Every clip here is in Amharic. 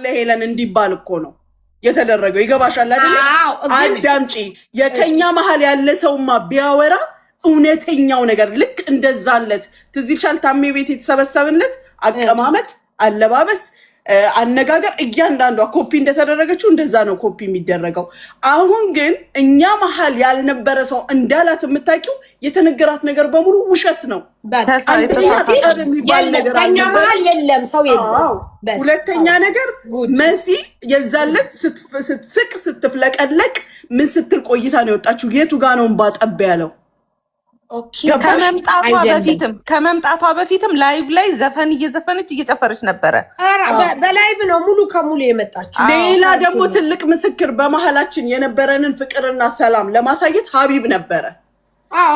ለሄለን እንዲባል እኮ ነው የተደረገው። ይገባሻል አይደል? አዳምጪ። የከኛ መሀል ያለ ሰውማ ቢያወራ እውነተኛው ነገር ልክ እንደዛለት ትዝ ይልሻል። ታሜ ቤት የተሰበሰብንለት አቀማመጥ፣ አለባበስ፣ አነጋገር እያንዳንዷ ኮፒ እንደተደረገችው እንደዛ ነው ኮፒ የሚደረገው። አሁን ግን እኛ መሀል ያልነበረ ሰው እንዳላት የምታውቂው የተነገራት ነገር በሙሉ ውሸት ነው። አንደኛ ጠብ የሚባል ነገር የለም፣ ሰው የለም። ሁለተኛ ነገር መሲ የዛለት ስትስቅ ስትፍለቀለቅ ምን ስትል ቆይታ ነው የወጣችው? የቱ ጋ ነው እንባ ጠብ ያለው? ከመምጣቷ በፊትም ላይቭ ላይ ዘፈን እየዘፈነች እየጨፈረች ነበረ። በላይቭ ነው ሙሉ ከሙሉ የመጣችው። ሌላ ደግሞ ትልቅ ምስክር በመሀላችን የነበረንን ፍቅርና ሰላም ለማሳየት ሀቢብ ነበረ።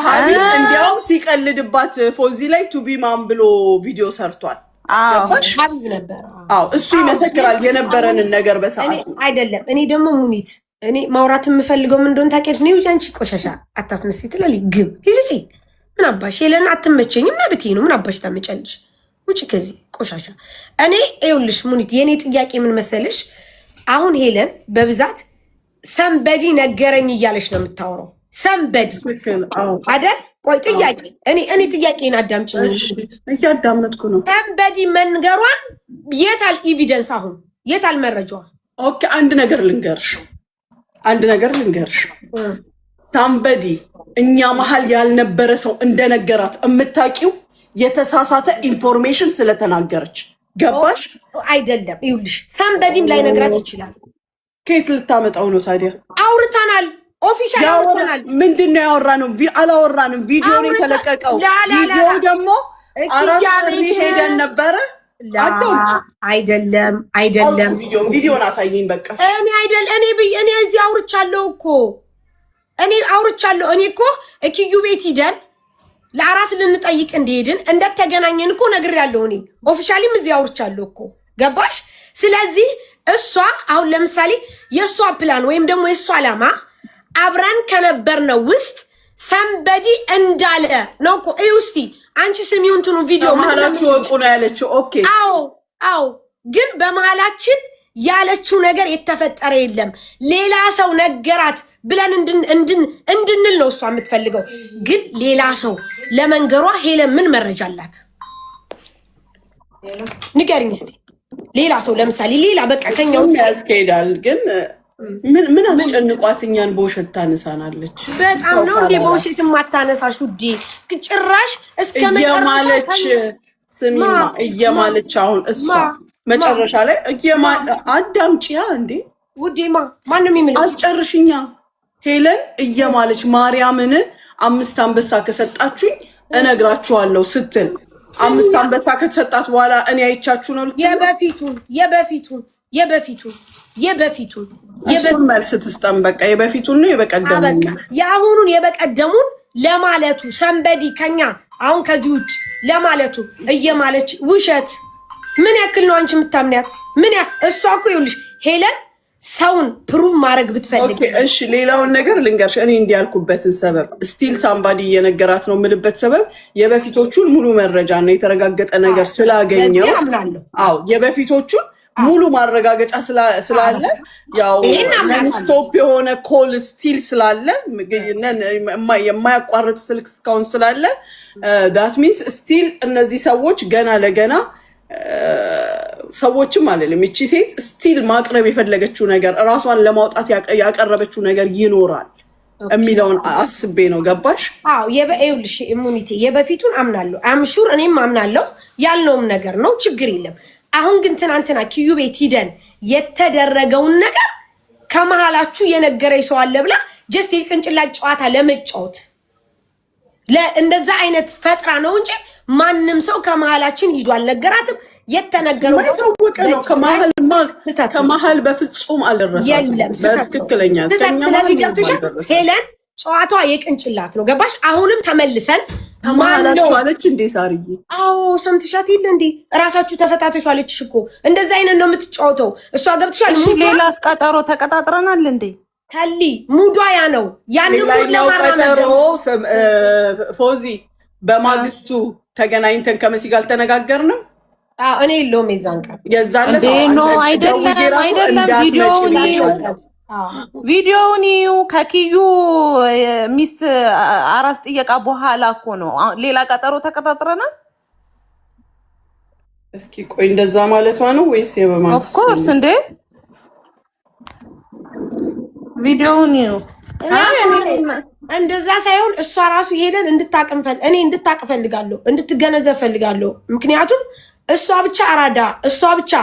ሀቢብ እንዲያውም ሲቀልድባት ፎዚ ላይ ቱቢ ማን ብሎ ቪዲዮ ሰርቷል። ሀቢብ ነበረ። እሱ ይመሰክራል የነበረንን ነገር በሰዓቱ አይደለም። እኔ ደግሞ ሙኒት እኔ ማውራት የምፈልገው ምን እንደሆነ ታውቂያለሽ? ነው አንቺ ቆሻሻ አታስመስይ ትላለች። ግብ ይጂ ምን አባሽ ሄለን አትመቸኝም ማለት ነው። ምን አባሽ ታመጫለሽ? ውጪ ከዚህ ቆሻሻ። እኔ ይኸውልሽ ሙኒት የኔ ጥያቄ ምን መሰለሽ? አሁን ሄለን በብዛት ሰንበዲ ነገረኝ እያለሽ ነው የምታወራው። ሰንበዲ አይደል? ቆይ ጥያቄ እኔ ጥያቄን አዳምጪኝ። እያዳመጥኩ ነው። ሰንበዲ መንገሯን የታል ኤቪደንስ? አሁን የታል መረጃዋ? ኦኬ አንድ ነገር ልንገርሽ ሳምበዲ እኛ መሀል ያልነበረ ሰው እንደነገራት የምታውቂው የተሳሳተ ኢንፎርሜሽን ስለተናገረች። ገባሽ አይደለም? ይኸውልሽ ሳምበዲም ላይ ነግራት ይችላል። ከየት ልታመጣው ነው ታዲያ? አውርተናል፣ ኦፊሻል አውርተናል። ምንድነው ያወራነው? አላወራንም። ቪዲዮ ነው የተለቀቀው። ቪዲዮ ደግሞ አራስ ጥሪ ሄደን ነበረ። አይደለም ቪዲዮን አሳየኝ በቃ። እኔ እዚህ አውርቻለሁ እኮ እኔ እኮ እኪዩ ቤት ሂደን ለአራስ ልንጠይቅ እንደሄድን እንደተገናኘን እኮ ነግሬያለሁ። እኔ ኦፊሻሊም እዚህ አውርቻለሁ እኮ ገባሽ? ስለዚህ እሷ አሁን ለምሳሌ የእሷ ፕላን ወይም ደግሞ የእሷ ዓላማ አብረን ከነበርነው ውስጥ ሰንበዲ እንዳለ ነው እኮ። እስቲ አንቺ ስሚውን እንትኑ ቪዲዮ መሀላችሁ ወቁ ነው ያለችው። ኦኬ አዎ ግን በመሀላችን ያለችው ነገር የተፈጠረ የለም። ሌላ ሰው ነገራት ብለን እንድንል ነው እሷ የምትፈልገው። ግን ሌላ ሰው ለመንገሯ ሄለን ምን መረጃ አላት? ንገሪኝ እስቲ። ሌላ ሰው ለምሳሌ ሌላ በቃ ከኛው ያስኬዳል። ግን ምን አስጨንቋት እኛን በውሸት ታነሳናለች? በጣም ነው እንዴ በውሸት ማታነሳሽ ውዴ? ጭራሽ እስከ መጨረሻ ስሚማ እየማለች አሁን እሷ መጨረሻ ላይ አዳምጪያ እንዴ ውዴማ ማንም ይምል አስጨርሽኛ። ሄለን እየማለች ማርያምን 5 አንበሳ ከሰጣችሁኝ እነግራችኋለሁ ስትል 5 አንበሳ ከተሰጣት በኋላ እኔ አይቻችሁ ነው የበፊቱን መልስ ትስጠን። በቃ የበፊቱን ነው የበቀደሙን የአሁኑን የበቀደሙን ለማለቱ ሰንበዲ ከኛ አሁን ከዚህ ውጭ ለማለቱ እየማለች ውሸት ምን ያክል ነው አንቺ የምታምንያት? እሷ እኮ ይኸውልሽ ሄለን ሰውን ፕሩቭ ማድረግ ብትፈልግ እሺ ሌላውን ነገር ልንገርሽ። እኔ እንዲያልኩበትን ሰበብ ስቲል ሳምባዲ እየነገራት ነው የምልበት ሰበብ የበፊቶቹን ሙሉ መረጃ ነው የተረጋገጠ ነገር ስላገኘው። የበፊቶቹን ሙሉ ማረጋገጫ ስላለ ያው ስቶፕ የሆነ ኮል ስቲል ስላለ የማያቋርጥ ስልክ እስካሁን ስላለ ዳት ሚንስ ስቲል እነዚህ ሰዎች ገና ለገና ሰዎችም አለለም እቺ ሴት ስቲል ማቅረብ የፈለገችው ነገር ራሷን ለማውጣት ያቀረበችው ነገር ይኖራል የሚለውን አስቤ ነው። ገባሽ? ይኸውልሽ ኢሙኒቲ የበፊቱን አምናለሁ። አምሹር እኔም አምናለሁ ያልነውም ነገር ነው፣ ችግር የለም። አሁን ግን ትናንትና ኪዩ ቤት ሂደን የተደረገውን ነገር ከመሃላችሁ የነገረኝ ሰው አለ ብላ ጀስት የቅንጭላት ጨዋታ ለመጫወት እንደዛ አይነት ፈጥራ ነው እንጂ ማንም ሰው ከመሃላችን ሂዶ አልነገራትም። የተነገረው ነው ከመሃል በፍጹም አልደረሳትም። የለም በትክክለኛ ሄለን ጨዋታዋ የቅንጭላት ነው። ገባሽ? አሁንም ተመልሰን ማናችሁ አለች እንዴ ሳርዬ? ሰምተሻት የለ እንዴ? እራሳችሁ ተፈታተሹ አለችሽ እኮ። እንደዛ አይነት ነው የምትጫወተው እሷ። ገብትሻል? ሌላስ ቀጠሮ ተቀጣጥረናል እንዴ? ታሊ ሙዷ ያ ነው። ያንን ሙድ ለማራመድ ፎዚ በማግስቱ ተገናኝተን ከመሲ ጋር አልተነጋገርንም። እኔ የለውም የዛን ቀን የዛለት ነው አይደለም ቪዲዮውን ከኪዩ ሚስት አራስ ጥየቃ በኋላ እኮ ነው። ሌላ ቀጠሮ ተቀጣጥረናል። እስኪ ቆይ እንደዛ ማለቷ ነው ወይስ የበማን? ኦፍ ኮርስ እንዴ ቪዲዮውን እንደዛ ሳይሆን እሷ ራሱ ሄደን እኔ እንድታቅ ፈልጋለሁ፣ እንድትገነዘብ ፈልጋለሁ። ምክንያቱም እሷ ብቻ አራዳ፣ እሷ ብቻ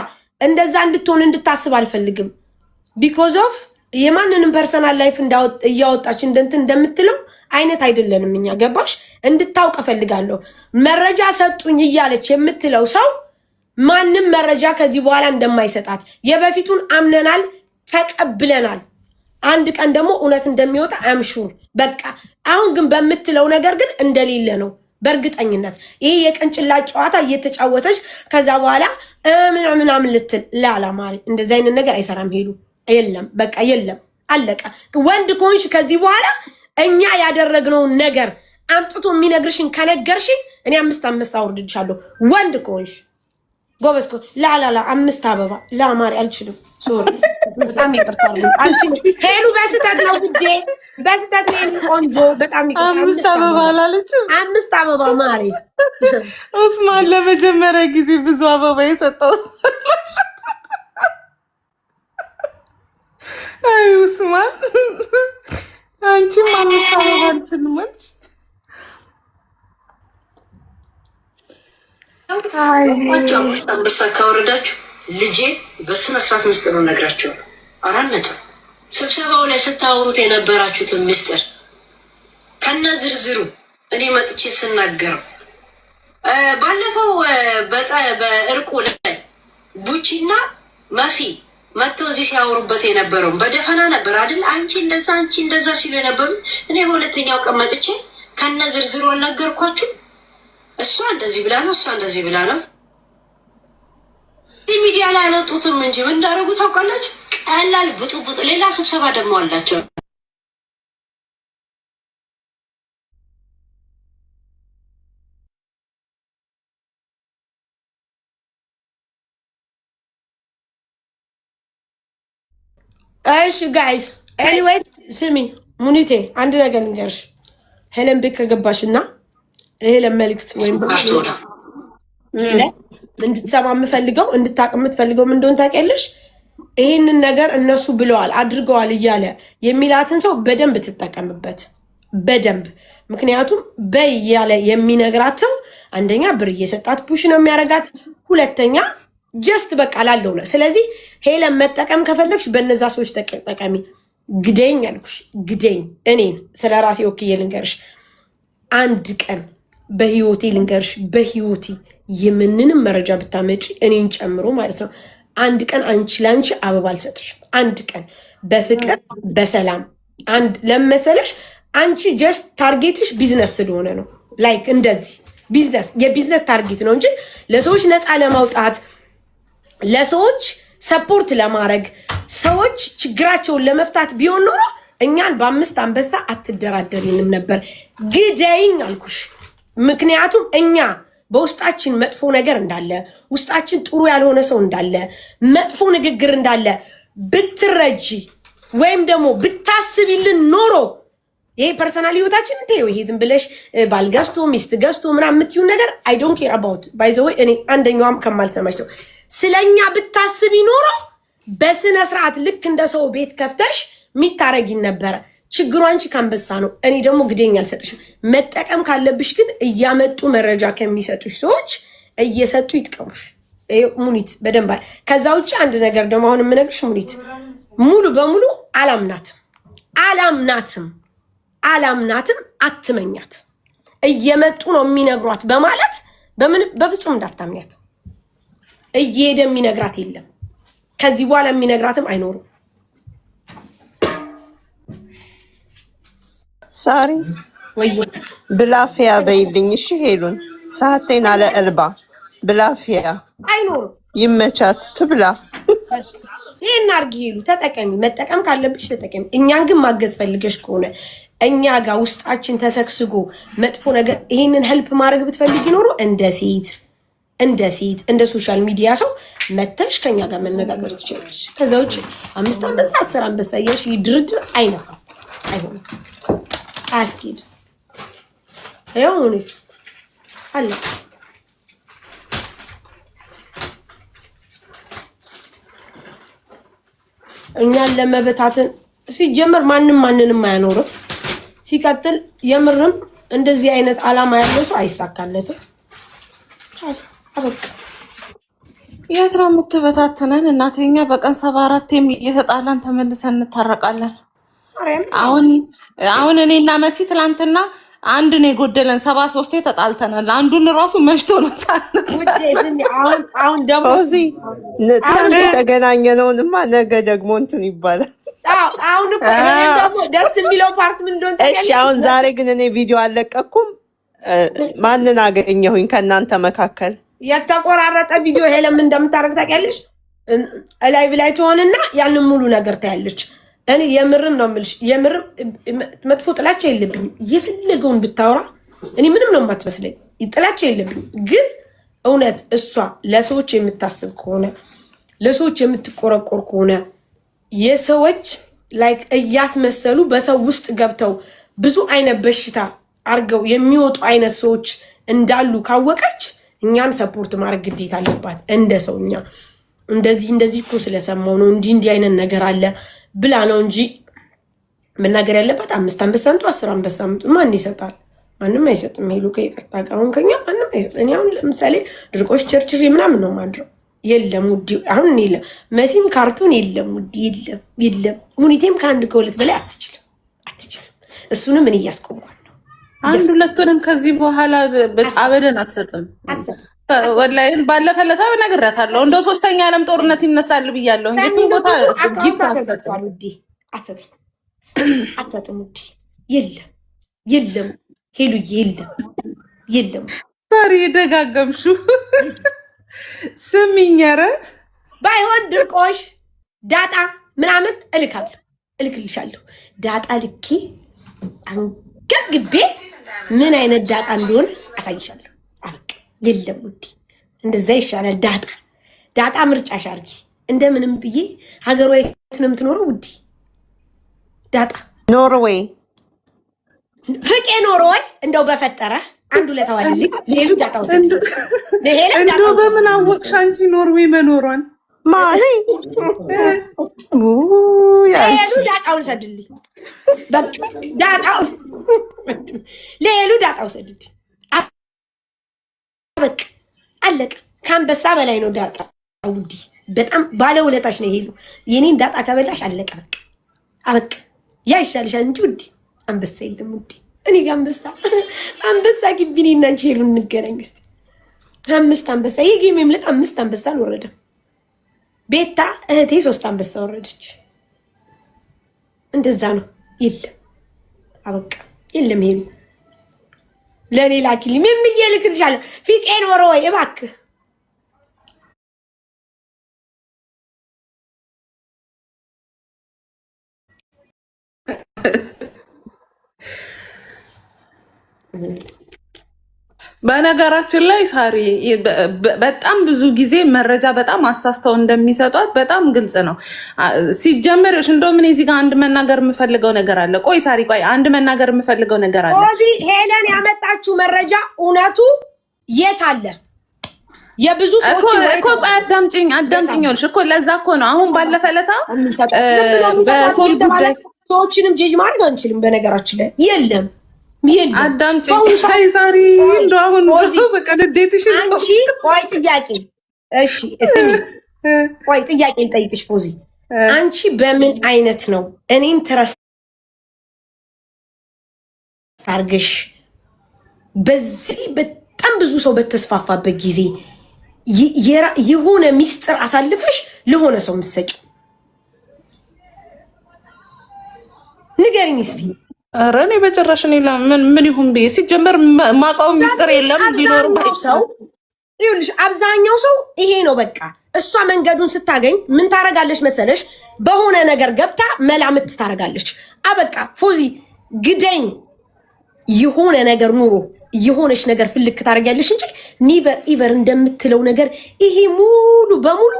እንደዛ እንድትሆን እንድታስብ አልፈልግም። ቢኮዝ ኦፍ የማንንም ፐርሰናል ላይፍ እያወጣች እንደምትለው አይነት አይደለንም እኛ። ገባሽ? እንድታውቅ ፈልጋለሁ። መረጃ ሰጡኝ እያለች የምትለው ሰው ማንም መረጃ ከዚህ በኋላ እንደማይሰጣት የበፊቱን አምነናል፣ ተቀብለናል። አንድ ቀን ደግሞ እውነት እንደሚወጣ አምሹር። በቃ አሁን ግን በምትለው ነገር ግን እንደሌለ ነው በእርግጠኝነት። ይሄ የቅንጭላት ጨዋታ እየተጫወተች ከዛ በኋላ ምናምን ልትል ላላማሪ እንደዚህ አይነት ነገር አይሰራም። ሄዱ የለም በቃ የለም አለቀ። ወንድ ከሆንሽ ከዚህ በኋላ እኛ ያደረግነውን ነገር አምጥቶ የሚነግርሽን ከነገርሽኝ እኔ 5 አውርድልሻለሁ። ወንድ ከሆንሽ ጎበዝ ከሆንሽ ላላላ 5 አበባ ላማሪ አልችልም። ሶሪ በጣም ይቅርታል። አልችልም ሄሉ በስተት ነው እንጂ በስተት ነው። ቆንጆ በጣም ይቅርታል። 5 አበባ አላለችም። 5 አበባ ማሪ ኡስማን ለመጀመሪያ ጊዜ ብዙ አበባ የሰጠው አይ ኡስማን አንቺም 5 አበባ አልችልምት። አይ አንበሳ ካወረዳችሁ ልጄ በስነ ስርዓት ምስጢር ነው ነግራቸው። 4 ነጥብ ስብሰባው ላይ ስታወሩት የነበራችሁትን ምስጢር ከነ ዝርዝሩ እኔ መጥቼ ስናገረው ባለፈው በእርቁ ላይ ቡቺና መሲ መጥተው እዚህ ሲያወሩበት የነበረው በደፈና ነበር አይደል? አንቺ እንደዛ ሲሉ የነበሩ እኔ በሁለተኛው ቀን መጥቼ ከነ ዝርዝሩ አልነገርኳችሁ? እሷ እንደዚህ ብላ ነው፣ እሷ እንደዚህ ብላ ነው። እዚህ ሚዲያ ላይ አልወጡትም እንጂ ምን እንዳደረጉ ታውቃላችሁ? ቀላል ቡጡቡጥ ሌላ ስብሰባ ደግሞ አላቸው። እሺ ጋይስ ኤኒዌይስ ስሚ ሙኒቴ አንድ ነገር ንገርሽ። ሄለን ቤት ከገባሽና ሄለን መልእክት ወይም እንድትሰማ የምፈልገው እንድታቅ የምትፈልገው ምን እንደሆነ ታውቂያለሽ? ይህንን ነገር እነሱ ብለዋል አድርገዋል እያለ የሚላትን ሰው በደንብ ትጠቀምበት በደንብ። ምክንያቱም በይ እያለ የሚነግራት ሰው አንደኛ ብር እየሰጣት ፑሽ ነው የሚያደርጋት፣ ሁለተኛ ጀስት በቃ ላለው ነው። ስለዚህ ሄለን መጠቀም ከፈለግሽ በነዛ ሰዎች ተጠቀሚ። ግደኝ አልኩሽ፣ ግደኝ። እኔን ስለ ራሴ ወክዬ ልንገርሽ፣ አንድ ቀን በህይወቴ ልንገርሽ፣ በህይወቴ የምንንም መረጃ ብታመጪ እኔን ጨምሮ ማለት ነው፣ አንድ ቀን አንቺ ለአንቺ አበባ አልሰጥሽም። አንድ ቀን በፍቅር በሰላም አንድ ለመሰለሽ አንቺ ጀስት ታርጌትሽ ቢዝነስ ስለሆነ ነው። ላይክ እንደዚህ ቢዝነስ የቢዝነስ ታርጌት ነው እንጂ ለሰዎች ነፃ ለማውጣት ለሰዎች ሰፖርት ለማድረግ ሰዎች ችግራቸውን ለመፍታት ቢሆን ኖሮ እኛን በ5 አንበሳ አትደራደሪንም ነበር። ግደይኝ አልኩሽ። ምክንያቱም እኛ በውስጣችን መጥፎ ነገር እንዳለ፣ ውስጣችን ጥሩ ያልሆነ ሰው እንዳለ፣ መጥፎ ንግግር እንዳለ ብትረጂ ወይም ደግሞ ብታስቢልን ኖሮ ይሄ ፐርሰናል ህይወታችን እንተው። ይሄ ዝም ብለሽ ባልገዝቶ ሚስት ገዝቶ ምናምን የምትይው ነገር አይ ዶንት ኬር አባውት ባይ ዘ ወይ። እኔ አንደኛዋም ከማልሰማሽ ነው። ስለኛ ብታስቢ ኖሮ በስነ ስርዓት ልክ እንደ ሰው ቤት ከፍተሽ ሚታረጊን ነበረ። ችግሩ አንቺ ካንበሳ ነው። እኔ ደግሞ ግደኝ አልሰጥሽም። መጠቀም ካለብሽ ግን እያመጡ መረጃ ከሚሰጡሽ ሰዎች እየሰጡ ይጥቀሙሽ። ሙኒት በደንብ ከዛ ውጭ አንድ ነገር ደግሞ አሁን የምነግርሽ ሙኒት ሙሉ በሙሉ አላምናትም፣ አትመኛት። እየመጡ ነው የሚነግሯት በማለት በፍጹም እንዳታምኛት። እየሄደ የሚነግራት የለም። ከዚህ በኋላ የሚነግራትም አይኖሩም። ሳሪ ብላፊያ በይልኝ እሺ። ሄሉን ሳቴን አለ እልባ ብላፊያ አይኖርም። ይመቻት ትብላ። ይሄን አርጊ ሄሉ ተጠቀሚ። መጠቀም ካለብሽ ተጠቀሚ። እኛን ግን ማገዝ ፈልገሽ ከሆነ እኛ ጋር ውስጣችን ተሰክስጎ መጥፎ ነገር ይሄንን ሄልፕ ማድረግ ብትፈልጊ ኖሮ እንደ ሴት እንደ ሴት እንደ ሶሻል ሚዲያ ሰው መተሽ ከኛ ጋር መነጋገር ትችላለሽ። ከዛ ውጭ 5 አንበሳ 10 አንበሳ እያልሽ ድርድር አይነፋም፣ አይሆንም፣ አያስኬድም። ያው ነው አለ እኛን ለመበታተን ሲጀመር ማንንም አያኖርም። ሲቀጥል የምርም እንደዚህ አይነት አላማ ያለው ሰው አይሳካለትም። የት ነው የምትበታተነን? እናተኛ በቀን 74 እየተጣላን ተመልሰን እንታረቃለን። አሁን እኔና መሲ ትላንትና አንድ ነው የጎደለን፣ 73 ተጣልተናል። አንዱን ራሱ መሽቶ ነው አሁን ደግሞ እዚህ ትናንት የተገናኘነውንማ ነገ ደግሞ እንትን ይባላል። አሁን ደግሞ ደስ የሚለው ፓርት ምን እንደሆነ እሺ፣ አሁን ዛሬ ግን እኔ ቪዲዮ አልለቀኩም። ማንን አገኘሁኝ ከእናንተ መካከል? የተቆራረጠ ቪዲዮ ይሄ ለምን እንደምታረግ ታውቂያለሽ? ላይቭ ላይ ትሆንና ያንን ሙሉ ነገር ታያለች። እኔ የምርም ነው የምልሽ፣ የምርም መጥፎ ጥላቻ የለብኝም። የፈለገውን ብታወራ እኔ ምንም ነው የማትመስለኝ፣ ጥላቻ የለብኝም። ግን እውነት እሷ ለሰዎች የምታስብ ከሆነ ለሰዎች የምትቆረቆር ከሆነ የሰዎች ላይክ እያስመሰሉ በሰው ውስጥ ገብተው ብዙ አይነት በሽታ አርገው የሚወጡ አይነት ሰዎች እንዳሉ ካወቀች እኛን ሰፖርት ማድረግ ግዴታ አለባት። እንደ ሰውኛ እንደዚህ እኮ ስለሰማው ነው እንዲህ አይነት ነገር አለ ብላ ነው እንጂ መናገር ያለባት 5 አንበሳ አንቱ 10 አንበሳ አንቱ ማን ይሰጣል? ማንም አይሰጥም። ሄሉ ከይቅርታ ጋር አሁን ከኛ ማንም አይሰጥ። እኔ አሁን ለምሳሌ ድርቆሽ ቸርችሪ ምናምን ነው ማድረው። የለም ውዴ፣ አሁን የለም መሲም ካርቶን የለም ውዴ፣ የለም ሙኒቴም ከአንድ ከሁለት በላይ አትችልም። እሱንም እኔ እያስቆምኳል ነው። አንድ ሁለቱንም ከዚህ በኋላ አበደን አትሰጥም። ወላይን ባለፈለታ ነግራታለሁ። እንደ 3ኛ ዓለም ጦርነት ይነሳል ብያለሁ። የትም ቦታ ጊፍት አትሰጥም ውዴ፣ አትሰጥም ውዴ። የለም ሄሉዬ፣ የለም ዛሬ ደጋገምሽው። ስሚኝ፣ ኧረ ባይሆን ድርቆሽ ዳጣ ምናምን እልክልሻለሁ። ዳጣ ልኬ አንገብግቤ ምን አይነት ዳጣ እንደሆነ አሳይሻለሁ። አበቃ። የለም ውዴ፣ እንደዛ ይሻላል። ዳጣ ምርጫሽ አድርጊ። እንደምንም ብዬ ሀገሯ የት ነው የምትኖረው ውዴ? ዳጣ ኖርዌይ። ፍቄ ኖርዌይ። እንደው በፈጠረ አንዱ ለታዋልልኝ ሌሉ ዳጣ ወሰድ። እንደው በምን አወቅሽ አንቺ ኖርዌይ መኖሯን? ሌሉ ዳጣውን ሰድልኝ። በቃ ሌሉ ዳጣ ውሰድልኝ። በቃ አለቀ። ከአንበሳ በላይ ነው ዳጣ ውዴ። በጣም ባለውለታሽ ነው ሄሉ። የኔን ዳጣ ከበላሽ አለቀ በቃ አበቃ። ያ ይሻልሻል እንጂ ውዴ አንበሳ የለም ውዴ። እኔ ጋር አንበሳ ግቢ እኔና አንቺ ሄሉ እንገናኝ እስኪ። 5 አንበሳ የጌም የምልጥ 5 አንበሳ አልወረደም። ቤታ እህቴ 3 አንበሳ ወረደች። እንደዛ ነው። የለም አበቃ። የለም ሄሉ ለሌላ ኪሊ ምን ይልክልሻለሁ። ፊቄ ኖሮ ወይ እባክህ በነገራችን ላይ ሳሪ በጣም ብዙ ጊዜ መረጃ በጣም አሳስተው እንደሚሰጧት በጣም ግልጽ ነው። ሲጀምር እንደውም እኔ እዚህ ጋር አንድ መናገር የምፈልገው ነገር አለ። ቆይ ሳሪ፣ ቆይ አንድ መናገር የምፈልገው ነገር አለ። ሄለን ያመጣችው መረጃ እውነቱ የት አለ? የብዙ ሰዎች እኮ ቆይ አዳምጪኝ ይኸውልሽ እኮ ለዛ እኮ ነው አሁን ባለፈ ዕለት በሶል ጉዳይ ሰዎችንም ጄጅ ማድረግ አንችልም። በነገራችን ላይ የለም አዳምጪኝ ዛሬ እንደው አሁን በቃ ንዴትሽ አንቺ ቆይ ጥያቄ እሺ ስሚ ቆይ ጥያቄ ልጠይቅሽ ፎዚ አንቺ በምን አይነት ነው እኔን ትረስ አርገሽ በዚህ በጣም ብዙ ሰው በተስፋፋበት ጊዜ የሆነ ሚስጥር አሳልፈሽ ለሆነ ሰው ምትሰጪው ንገሪኝ እስቲ። ኧረ እኔ በጭራሽ እኔ ምን ይሁን ብዬ ሲጀመር ማውቀው ሚስጥር የለም ሊኖር ባይሰው ይኸውልሽ አብዛኛው ሰው ይሄ ነው በቃ። እሷ መንገዱን ስታገኝ ምን ታረጋለች መሰለሽ? በሆነ ነገር ገብታ መላምት ታረጋለች። አበቃ ፎዚ ግደኝ የሆነ ነገር ኑሮ የሆነች ነገር ፍልክ ታደርጊያለሽ እንጂ ኒቨር ኢቨር እንደምትለው ነገር ይሄ ሙሉ በሙሉ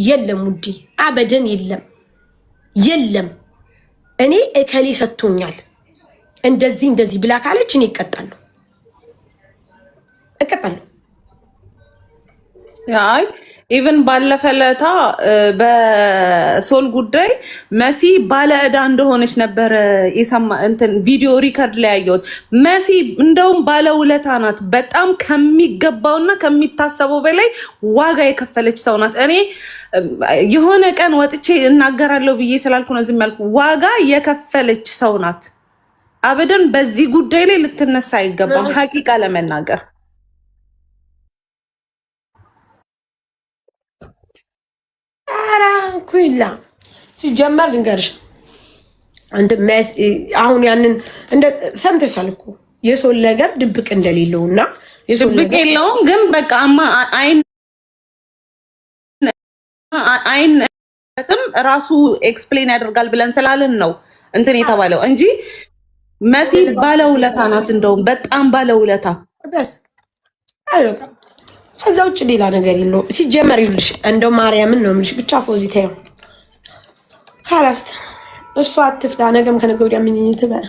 የለም ውዴ፣ አበደን የለም። እኔ እከሌ ሰጥቶኛል እንደዚህ ብላ ካለች እኔ እቀጣለሁ። አይ ኢቭን ባለፈለታ በሶል ጉዳይ መሲ ባለ ዕዳ እንደሆነች ነበር የሰማ እንትን ቪዲዮ ሪከርድ ላይ ያየሁት። መሲ እንደውም ባለ ውለታ ናት። በጣም ከሚገባውና ከሚታሰበው በላይ ዋጋ የከፈለች ሰው ናት። እኔ የሆነ ቀን ወጥቼ እናገራለሁ ብዬ ስላልኩ ነው ዝም ያልኩ። ዋጋ የከፈለች ሰው ናት። አበደን በዚህ ጉዳይ ላይ ልትነሳ አይገባም። ሀቂቃ ለመናገር ኩላ ሲጀመር ልንገርሽ አንተ አሁን ያንን እንደ ሰምተሻል እኮ የሶል ነገር ድብቅ እንደሌለውና ድብቅ የለውም። ግን በቃ አይነትም ራሱ ኤክስፕሌን ያደርጋል ብለን ስላልን ነው እንትን የተባለው እንጂ መሲ ባለውለታ ናት። እንደውም በጣም ባለውለታ በስ አይደል? ከዛ ውጭ ሌላ ነገር የለውም። ሲጀመር ይልሽ እንደው ማርያምን ነው የምልሽ ብቻ ፖዚቲቭ ካላስት እሷ አትፍታ። ነገም ከነገ ወዲያ ምን ይትበል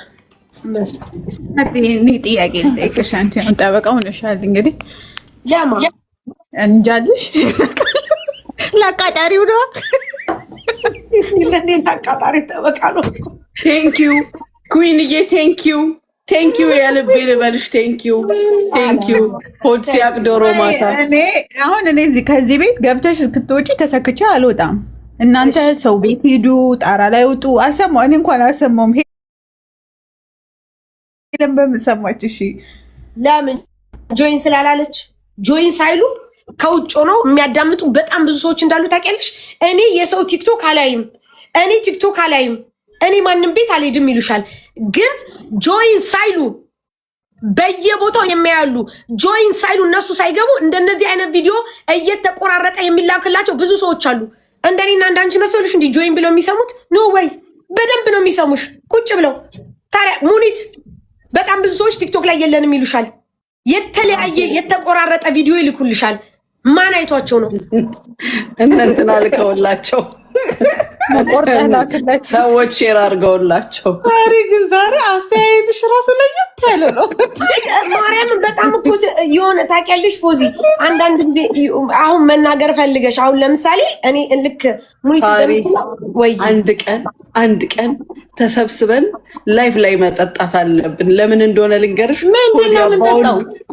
እኔ ጥያቄ ልጠይቅሽ። አንቺ አሁን ጠበቃ ሆነሻል እንግዲህ ያማ እንጃልሽ ለአቃጣሪው ነው ለኔ ለአቃጣሪ ጠበቃ ነው። ቴንኪዩ ኩዊንዬ፣ ቴንኪዩ የልቤ ልበልሽ። ቴንኪዩ ሆድ ሲያቅ ዶሮ ማታ። እኔ ከዚህ ቤት ገብተሽ እስክትወጪ ተሰክቼ አልወጣም። እናንተ ሰው ቤት ሂዱ፣ ጣራ ላይ ውጡ። አልሰማሁ፣ እኔ እንኳን አልሰማሁም። ሄለን በምን ሰማች? እሺ ለምን ጆይን ስላላለች? ጆይን ሳይሉ ከውጭ ሆነው የሚያዳምጡ በጣም ብዙ ሰዎች እንዳሉ ታውቂያለሽ። እኔ የሰው ቲክቶክ አላይም፣ እኔ ማንም ቤት አልሄድም ይሉሻል። ግን ጆይን ሳይሉ በየቦታው የሚያያሉ ጆይን ሳይሉ እነሱ ሳይገቡ እንደነዚህ አይነት ቪዲዮ እየተቆራረጠ የሚላክላቸው ብዙ ሰዎች አሉ። እንደኔና እንዳንቺ መሰሉሽ እንዲ ጆይን ብለው የሚሰሙት? ኖ ወይ በደንብ ነው የሚሰሙሽ ቁጭ ብለው። ታዲያ ሙኒት በጣም ብዙ ሰዎች ቲክቶክ ላይ የለንም ይሉሻል። የተለያየ የተቆራረጠ ቪዲዮ ይልኩልሻል። ማን አይቷቸው ነው? እንትና ልከውላቸው ሰዎች ሼር አድርገውላቸው። ዛሬ አስተያየትሽ ራሱ ለየት ያለ ነው። ማርያምን በጣም እኮ የሆነ ታውቂያለሽ ፎዚ፣ አንዳንድ ጊዜ አሁን መናገር ፈልገሽ አሁን ለምሳሌ እኔ ልክ ሙኒት ወይ አንድ ቀን ተሰብስበን ላይፍ ላይ መጠጣት አለብን። ለምን እንደሆነ ልንገርሽ።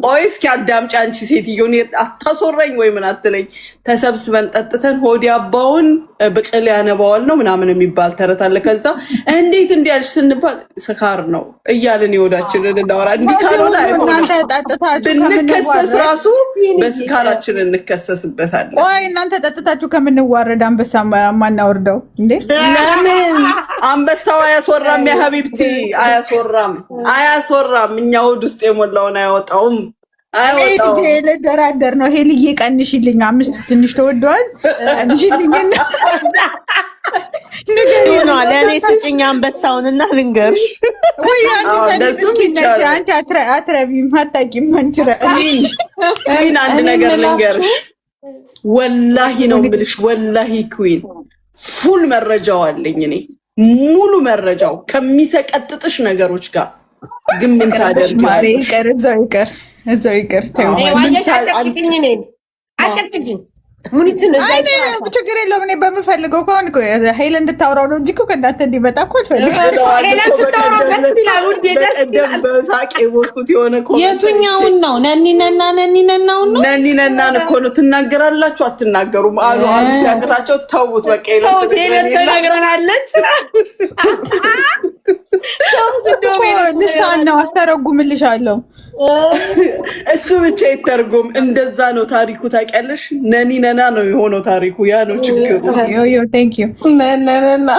ቆይ እስኪ አዳምጪ አንቺ ሴትዮ፣ አታስወራኝ ወይ ምን አትለኝ። ተሰብስበን ጠጥተን ሆዲ አባውን ብቅል ያነባዋል ነው ምናምን የሚባል ተረት አለ። ከዛ እንዴት እንዲያልሽ ስንባል ስካር ነው እያልን የወዳችንን እናወራ። እንዲህ ካልሆነ ብንከሰስ ራሱ በስካራችን እንከሰስበታለን። ወይ እናንተ ጠጥታችሁ ከምንዋረድ አንበሳ ማናወርደው እንዴ? ለምን አንበሳው አያስወራም? ያ ሀቢብቲ አያስወራም። እኛ ሆድ ውስጥ የሞላውን አያወጣውም። ልደራደር ነው። ሄልዬ ቀንሽልኝ፣ 5 ትንሽ ተወደዋል። ቀንሽልኝ ለእኔ ስጭኝ አንበሳውንና ልንገርሽ። አንቺ አትረቢም፣ አታውቂም። ኩዊን አንድ ነገር ልንገርሽ፣ ወላሂ ነው የምልሽ። ወላሂ ኩዊን ፉል መረጃው አለኝ እኔ፣ ሙሉ መረጃው ከሚሰቀጥጥሽ ነገሮች ጋር። ግን ምን ታደርጊያለሽ? እዛው ይቅር አጨቅጭቅኝ ሙኒትን ችግር የለውም። እኔ በምፈልገው ከሆን ሄለን እንድታወራው ነው እንጂ ከእናንተ እንዲመጣ እኮ የቱኛውን ነው? ነኒነናውን ነው? ነኒነናን እኮ ነው። ትናገራላችሁ አትናገሩም አሉ ሲያቅታቸው ተውት በቃ ተናግረናለች። ልሳን ነው አስተረጉምልሻለሁ። እሱ ብቻ ይተርጎም። እንደዛ ነው ታሪኩ። ታውቂያለሽ፣ ነኒነና ነው የሆነው ታሪኩ። ያ ነው ችግሩ። ነነና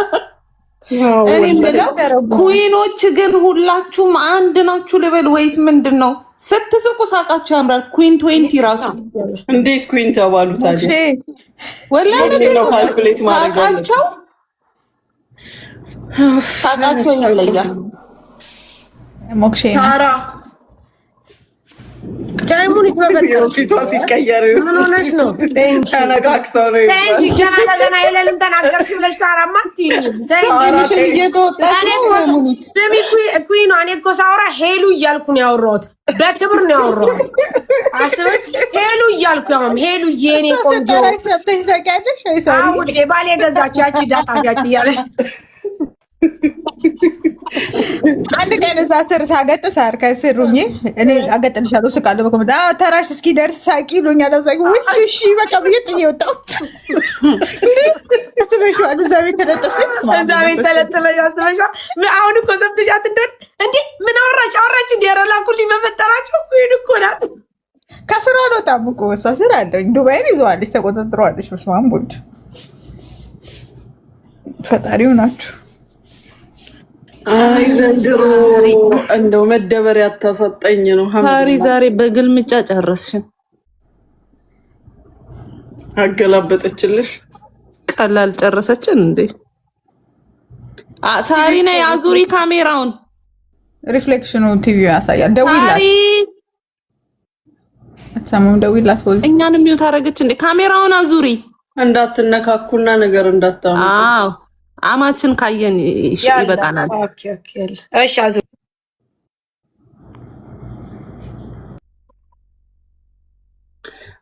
እኔ የምለው ኩዊኖች ግን ሁላችሁም አንድ ናችሁ ልበል ወይስ ምንድን ነው? ስትስቁ ሳቃችሁ ያምራል። ኩዊን 20 ራሱ እንዴት ኩዊን ተባሉ ታዲያ? ወላሂ ነው ካልኩሌት ማድረግ አላቸው። ሳቃችሁ ይለያል። ሞክሼ ታራ ቻይሙኒት በበጣም ፊቷ ሲቀየር ምን ሆነሽ ነው? ተነጋግተው ነው እንጂ ጀና ገና የለልን ተናገርሽ ብለሽ ሳራማ አትይኝም። ትንሽ እየተወጣች ነው ሙኒት። ስሚ ኩይኗ እኔ እኮ ሳወራ ሄሉ እያልኩ ነው ያወራሁት። በክብር ነው ያወራሁት። አስበሽ ሄሉ እያልኩ ያውም ሄሉ የኔ ቆንጆ ሰጥተሽ ታውቂያለሽ? አሁን ባል የገዛችው ያቺ ዳታ ያቺ እያለሽ አንድ ቀን እዛ ስር ሳገጥ ሳር ከስሩኝ እኔ አገጥልሻለሁ ስቃለሁ። በኮመንት ተራሽ እስኪ ደርስ ሳቂ ይሉኛል። አዛኝ ወይ እሺ በቃ ብዬ ጥዬ ወጣሁ። አስበሽዋል? እዛ ቤት ተለጥፈሽ አስበሽዋል? አሁን እኮ ሰምተሻት እንደሆነ እንዴ ምን አወራች እንዴ? ኧረ ላኩልኝ መፈጠራቸው እኮ ይሄን እኮ ናት። ከስራ አልወጣም እኮ እሷ ስራ አለኝ። ዱባይን ይዘዋለች፣ ተቆጣጥረዋለች። በስመ አብ ወልድ ፈጣሪው ናችሁ። አይ ዘንድሮ እንደው መደበሪያ አታሰጠኝ ነው። ሳሪ ዛሬ በግልምጫ ጨረስሽን። አገላበጠችልሽ። ቀላል ጨረሰችን እንዴ? ሳሪ ነይ አዙሪ ካሜራውን። ሪፍሌክሽኑ ቲቪው ያሳያል። ደውይላት። አትሰማም? ደውይላት። እኛንም ሚውት አደረገች እንዴ? ካሜራውን አዙሪ እንዳትነካኩና ነገር እንዳታሙ። አዎ አማችን ካየን ይበቃናል። ኦኬ እሺ አዙ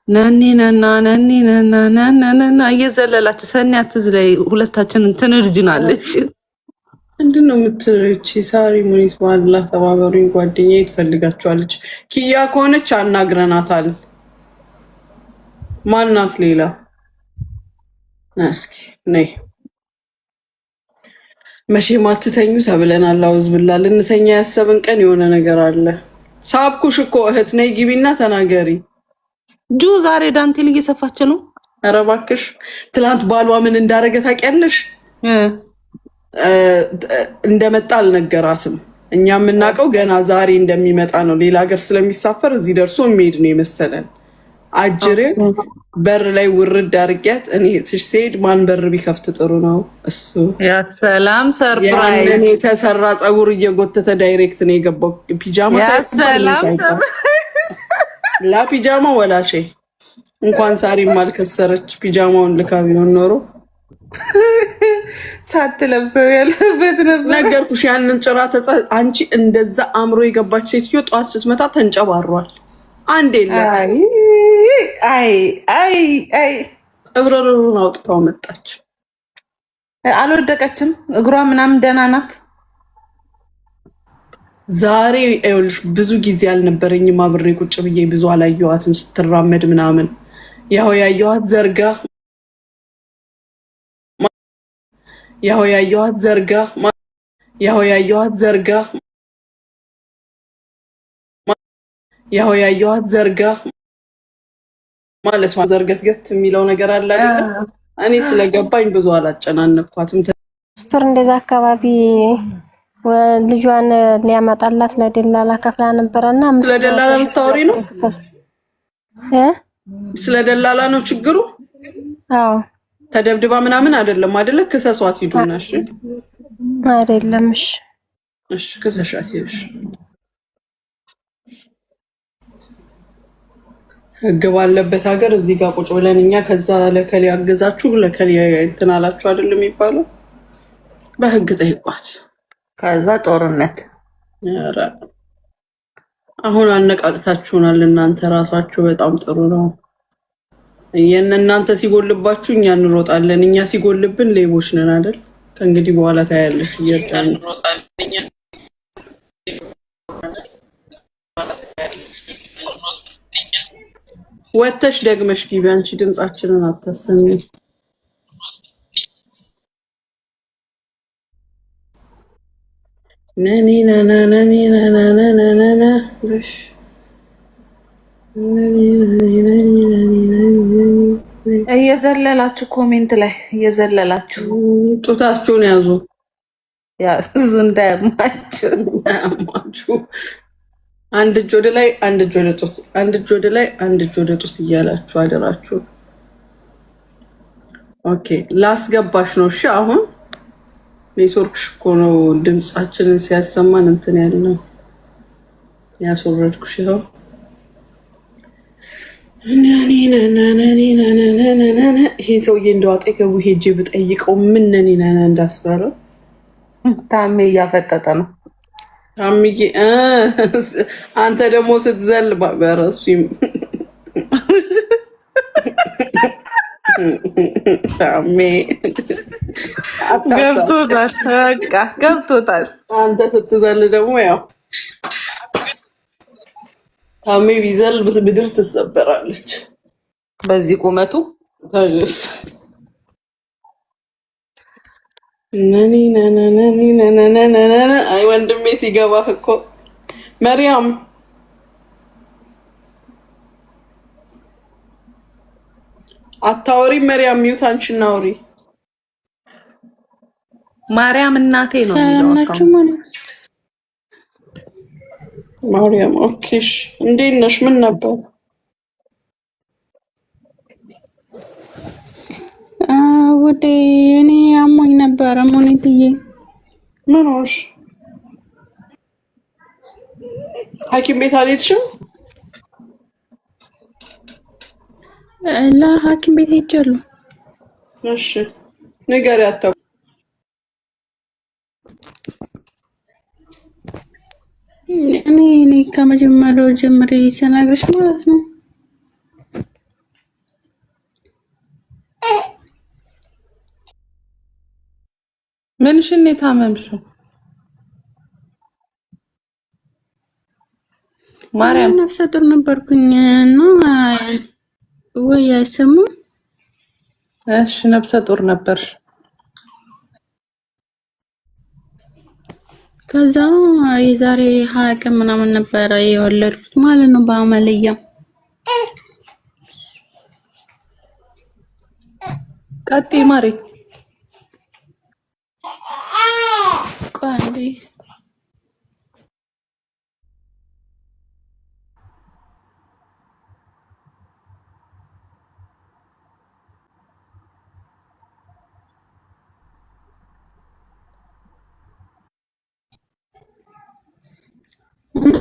ነኒ ነና እየዘለላችሁ ሰኒ አትዝለይ። ሁለታችን እንትን እርጅናለሽ። ምንድን ነው የምትረቺ? ሳሪ ሙኒት ባላ ተባበሩኝ። ጓደኛዬ ትፈልጋችኋለች። ኪያ ከሆነች አናግረናታል። ማናት ሌላ? እስኪ ነይ። መቼም አትተኙ ተብለናል። አውዝ ብላ ልንተኛ ያሰብን ቀን የሆነ ነገር አለ። ሳብኩሽ እኮ እህት ነይ ግቢና ተናገሪ። ጁ ዛሬ ዳንቴል እየሰፋች ነው። ኧረ እባክሽ ትላንት ባሏ ምን እንዳረገ ታውቂያለሽ? እንደመጣ አልነገራትም። እኛ የምናውቀው ገና ዛሬ እንደሚመጣ ነው። ሌላ ሀገር ስለሚሳፈር እዚህ ደርሶ የሚሄድ ነው የመሰለን። አጅሬ በር ላይ ውርድ አድርጊያት። እኔ ስሄድ ማን በር ቢከፍት ጥሩ ነው? እሱ ያ ሰላም ሰርፕራይዝ። ያንን የተሰራ ፀጉር እየጎተተ ዳይሬክት ነው የገባው። ፒጃማ ላ ፒጃማ ወላሼ እንኳን ሳሪም አልከሰረች። ፒጃማውን ልካ ቢሆን ኖሮ ሳትለብሰው ያለበት ነበር። ነገርኩሽ። ያንን ጭራ አንቺ እንደዛ አምሮ የገባች ሴትዮ ጠዋት ስትመጣ ተንጨባሯል። አንዴ እብረሩን አውጥታው መጣች። አልወደቀችም። እግሯ ምናምን ደህና ናት። ዛሬ ይኸውልሽ ብዙ ጊዜ አልነበረኝም። አብሬ ቁጭ ብዬ ብዙ አላየኋትም ስትራመድ ምናምን። ያው ያየኋት ዘርጋ ማለት ነው። ዘርገትገት የሚለው ነገር አለ አይደል? እኔ ስለገባኝ ብዙ አላጨናነኳትም። ስትር እንደዛ አካባቢ ልጇን ሊያመጣላት ለደላላ ከፍላ ነበረና ስለደላላ ልታወሪ ነው? ስለደላላ ነው ችግሩ? አዎ ተደብድባ ምናምን አይደለም አይደለ? ክሰሷት ሂዱና። እሺ አይደለም። እሺ ክሰሻት ይልሽ ህግ ባለበት ሀገር እዚህ ጋር ቁጭ ብለን እኛ ከዛ ለከሊ አገዛችሁ ለከሊ እንትን አላችሁ አይደለም የሚባለው። በህግ ጠይቋት። ከዛ ጦርነት። ኧረ አሁን አነቃቅታችሁናል እናንተ ራሳችሁ። በጣም ጥሩ ነው። እናንተ ሲጎልባችሁ እኛ እንሮጣለን፣ እኛ ሲጎልብን ሌቦች ነን አይደል? ከእንግዲህ በኋላ ታያለሽ። እየርዳን ወተሽ ደግመሽ ግቢ። አንቺ ድምጻችንን አታሰሚ። ነኒ ነኒ ነኒ እሺ እየዘለላችሁ ኮሜንት ላይ እየዘለላችሁ ጡታችሁን ያዙ። ያዙ እንዳያማችሁ። አንድ እጅ ወደ ላይ፣ አንድ እጅ ወደ ጡት፣ አንድ እጅ ወደ ላይ፣ አንድ እጅ ወደ ጡት እያላችሁ አደራችሁ። ኦኬ ላስገባሽ ነው። እሺ አሁን ኔትወርክሽ እኮ ነው ድምጻችንን ሲያሰማን እንትን ያለው ያስወረድኩሽ። ይኸው ይሄ ሰውዬ እንደው አጠገቡ ሄጄ ብጠይቀው ምን ነኔ እንዳስባለው። ታሜ እያፈጠጠ ነው። ታምዬ አንተ ደግሞ ስትዘል በረሱ ታሜ ገብቶታል። በቃ ገብቶታል። አንተ ስትዘል ደግሞ ያው ታሜ ቢዘል ምድር ትሰበራለች። በዚህ ቁመቱ ታዲያስ አይ ወንድሜ ሲገባህ እኮ መርያም አታወሪ። መርያም ሚውት አንቺና አውሪ። ማርያም እናቴ ነው የሚለው ማርያም ኦኬሽ፣ እንዴት ነሽ? ምን ነበር? ወደ እኔ አሞኝ ነበረ። ሞኒትዬ ምን ሆንሽ? ሐኪም ቤት አልሄድሽም? ለሐኪም ቤት ሄጃለሁ። እሺ ንገሪያት። እኔ ከመጀመሪያው ጀምሬ ስነግርሽ ማለት ነው ምንሽን የታመምሽው? ማርያም ነፍሰ ጡር ነበርኩኝ እና ወይ አይሰማም? እሺ ነፍሰ ጡር ነበርሽ። ከዛ የዛሬ 20 ቀን ምናምን ነበረ የወለድኩት ማለት ነው በአመልያ። ቀጥይ ማሪ። ቆንጆ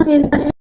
የዛሬ